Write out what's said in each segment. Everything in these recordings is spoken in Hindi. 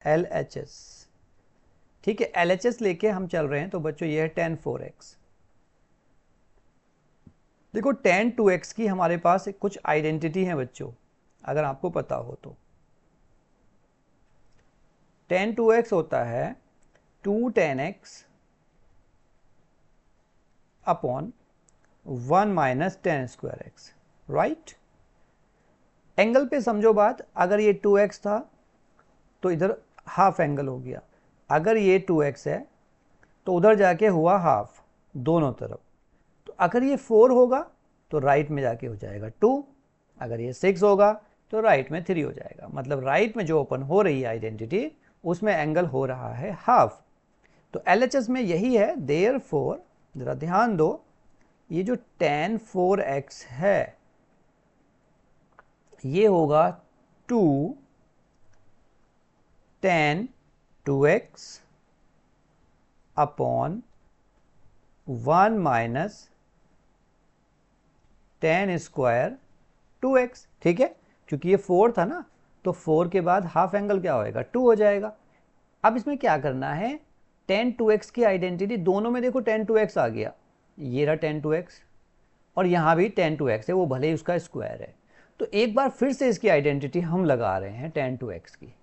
LHS। ठीक है, LHS लेके हम चल रहे हैं। तो बच्चों ये है tan 4x। देखो tan 2x की हमारे पास कुछ आइडेंटिटी है बच्चों, अगर आपको पता हो तो। tan 2x होता है 2 tan x upon 1 minus tan square x, right. Angle पे समझो बात, अगर ये 2x था तो इधर हाफ एंगल हो गया, अगर ये 2x है तो उधर जाके हुआ हाफ, दोनों तरफ। तो अगर ये 4 होगा तो राइट में जाके हो जाएगा 2, अगर ये 6 होगा तो राइट में 3 हो जाएगा। मतलब राइट में जो ओपन हो रही है आइडेंटिटी, उसमें एंगल हो रहा है हाफ। तो LHS में यही है। देयरफॉर जरा ध्यान दो, ये जो tan 4x है ये होगा 2 tan 2x upon 1 minus tan square 2x। ठीक है, क्योंकि ये 4 था ना, तो 4 के बाद हाफ एंगल क्या होएगा, 2 हो जाएगा। अब इसमें क्या करना है, tan 2x की आइडेंटिटी दोनों में देखो tan 2x आ गया, ये रहा tan 2x, और यहाँ भी tan 2x है, वो भले ही उसका स्क्वायर है। तो एक बार फिर से इसकी आइडेंटिटी हम लगा रहे हैं tan 2x की।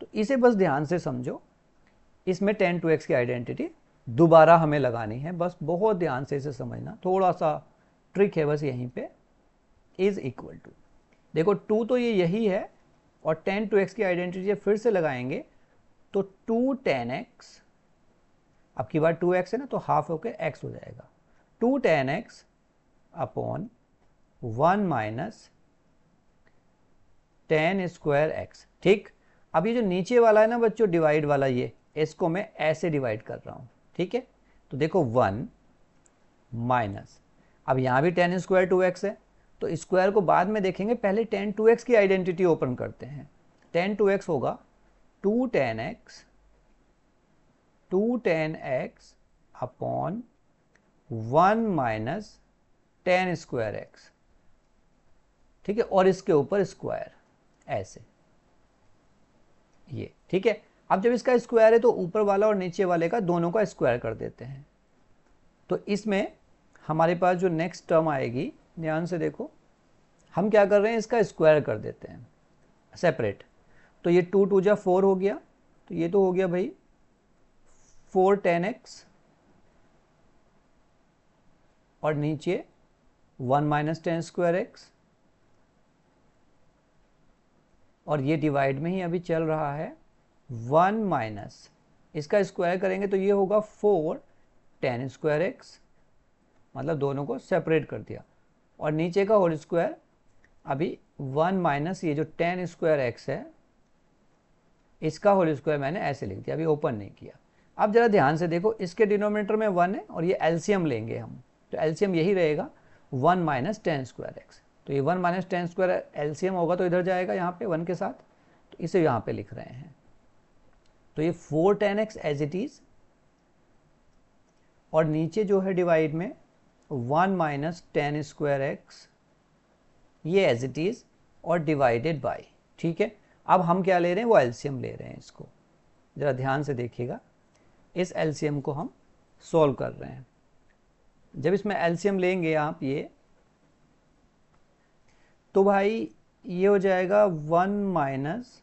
तो इसे बस ध्यान से समझो, इसमें tan 2x की आइडेंटिटी दोबारा हमें लगानी है, बस बहुत ध्यान से इसे समझना, थोड़ा सा ट्रिक है बस यहीं पे। इज इक्वल टू, देखो 2 तो ये यही है, और tan 2x की आइडेंटिटी फिर से लगाएंगे तो 2 tan x, अब की बार 2x है ना तो हाफ होके x हो जाएगा, 2 tan x upon 1 minus tan square x। ठीक, अब ये जो नीचे वाला है ना बच्चों डिवाइड वाला, ये इसको मैं ऐसे डिवाइड कर रहा हूँ। ठीक है, तो देखो 1 माइनस, अब यहाँ भी tan स्क्वायर 2x है, तो स्क्वायर को बाद में देखेंगे, पहले tan 2x की आइडेंटिटी ओपन करते हैं। tan 2x होगा 2 tan x upon 1 minus tan square x. ठीक है, और इसके ऊपर स्क्वायर ऐसे, ये ठीक है। अब जब इसका स्क्वायर है तो ऊपर वाला और नीचे वाले का दोनों का स्क्वायर कर देते हैं। तो इसमें हमारे पास जो नेक्स्ट टर्म आएगी, ध्यान से देखो, हम क्या कर रहे हैं, इसका स्क्वायर कर देते हैं सेपरेट। तो ये 2 2 जा 4 हो गया, तो ये तो हो गया भाई 4 tan x, और नीचे 1 माइनस tan स्क्वायर एक्स, और ये डिवाइड में ही अभी चल रहा है 1 माइनस, इसका स्क्वायर करेंगे तो ये होगा 4 tan स्क्वायर एक्स, मतलब दोनों को सेपरेट कर दिया, और नीचे का होल स्क्वायर, अभी 1 माइनस ये जो tan स्क्वायर एक्स है इसका होल स्क्वायर मैंने ऐसे लिख दिया, अभी ओपन नहीं किया। अब जरा ध्यान से देखो, इसके डिनोमिनेटर में 1 है और ये एलसीएम लेंगे हम, तो एलसीएम यही रहेगा 1 माइनस tan स्क्वायर एक्स। तो ये 1 माइनस tan स्क्वायर एलसीएम होगा तो इधर जाएगा यहाँ पे 1 के साथ, तो इसे यहाँ पे लिख रहे हैं। तो ये 4 tan x as it is, और नीचे जो है डिवाइड में 1 माइनस tan स्क्वायर एक्स, ये एज इट इज, और डिवाइडेड बाई। ठीक है, अब हम क्या ले रहे हैं, वो एलसीएम ले रहे हैं। इसको जरा ध्यान से देखिएगा, इस एलसीएम को हम सॉल्व कर रहे हैं। जब इसमें एलसीएम लेंगे आप ये, तो भाई ये हो जाएगा 1 माइनस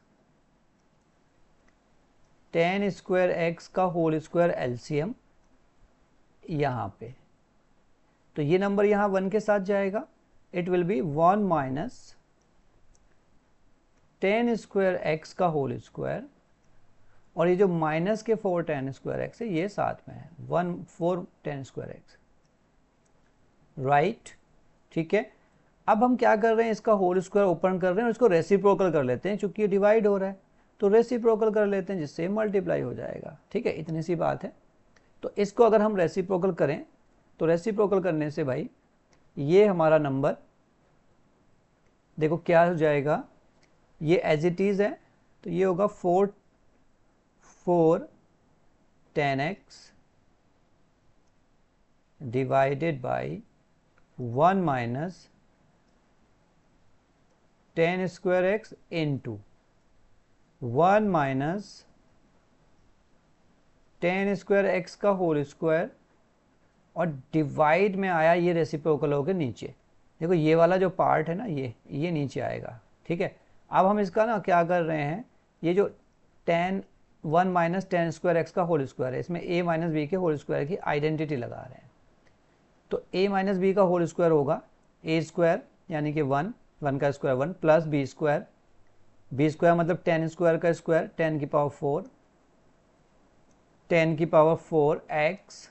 tan स्क्वायर एक्स का होल स्क्वायर एलसीएम यहाँ पे, तो ये नंबर यहाँ 1 के साथ जाएगा, it will be 1 minus tan square x का होल स्क्वायर, और ये जो माइनस के 4 tan स्क्वायर एक्स है ये साथ में है 4 tan स्क्वायर एक्स, राइट। ठीक है, अब हम क्या कर रहे हैं, इसका होल स्क्वायर ओपन कर रहे हैं और इसको रेसिप्रोकल कर लेते हैं, चूंकि ये डिवाइड हो रहा है तो रेसिप्रोकल कर लेते हैं, जिससे मल्टीप्लाई हो जाएगा। ठीक है, इतनी सी बात है। तो इसको अगर हम रेसिप्रोकल करें, तो रेसिप्रोकल करने से भाई ये हमारा नंबर देखो क्या हो जाएगा, ये एज इट इज है, तो ये होगा 4 tan x divided by 1 minus tan square x into, 1 minus tan square x का होल स्क्वायर, और डिवाइड में आया ये रेसिप्रोकल होकर नीचे। देखो ये वाला जो पार्ट है ना, ये नीचे आएगा, ठीक है। अब हम इसका ना क्या कर रहे हैं, ये जो ten 1 minus tan square x का होल स्क्वायर है, इसमें a माइनस बी के होल स्क्वायर की आइडेंटिटी लगा रहे हैं। तो a माइनस बी का होल स्क्वायर होगा a स्क्वायर यानी कि 1 का स्क्वायर 1 प्लस बी स्क्वायर मतलब टेन स्क्वायर का स्क्वायर 10 की पावर 4, 10 की पावर 4 एक्स,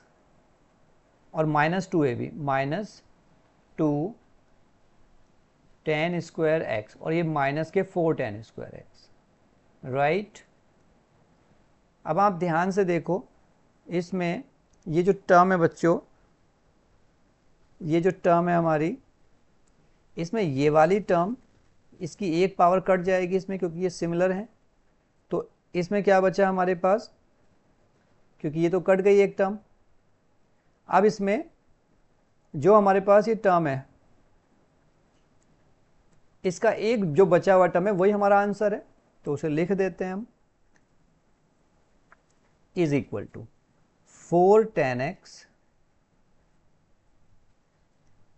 और minus 2ab minus 2 10 square x, और ये माइनस के 4 10 स्क्वायर एक्स, राइट। अब आप ध्यान से देखो, इसमें ये जो टर्म है बच्चों, ये जो टर्म है हमारी, इसमें ये वाली टर्म, इसकी एक पावर कट जाएगी इसमें क्योंकि ये सिमिलर है। तो इसमें क्या बचा हमारे पास, क्योंकि ये तो कट गई एक टर्म। अब इसमें जो हमारे पास ये टर्म है, इसका एक जो बचा हुआ टर्म है वही हमारा आंसर है, तो उसे लिख देते हैं हम, is equal to 4 10x,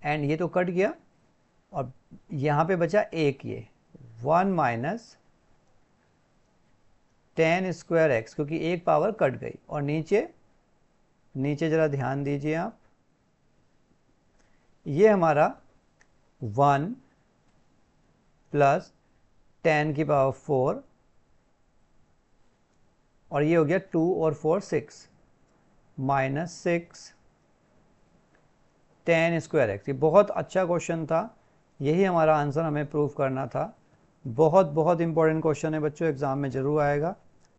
and ये तो कट गया, और यहां पे बचा एक, ये 1 माइनस टेन स्क्वायर एक्स, क्योंकि एक पावर कट गई, और नीचे जरा ध्यान दीजिए आप, ये हमारा 1 प्लस 10 की पावर 4, और ये हो गया 2 और 4 6 माइनस 6 10 स्क्वायर एक्स। ये बहुत अच्छा क्वेश्चन था, यही हमारा आंसर हमें प्रूव करना था। बहुत बहुत इंपॉर्टेंट क्वेश्चन है बच्चों, एग्जाम में जरूर आएगा।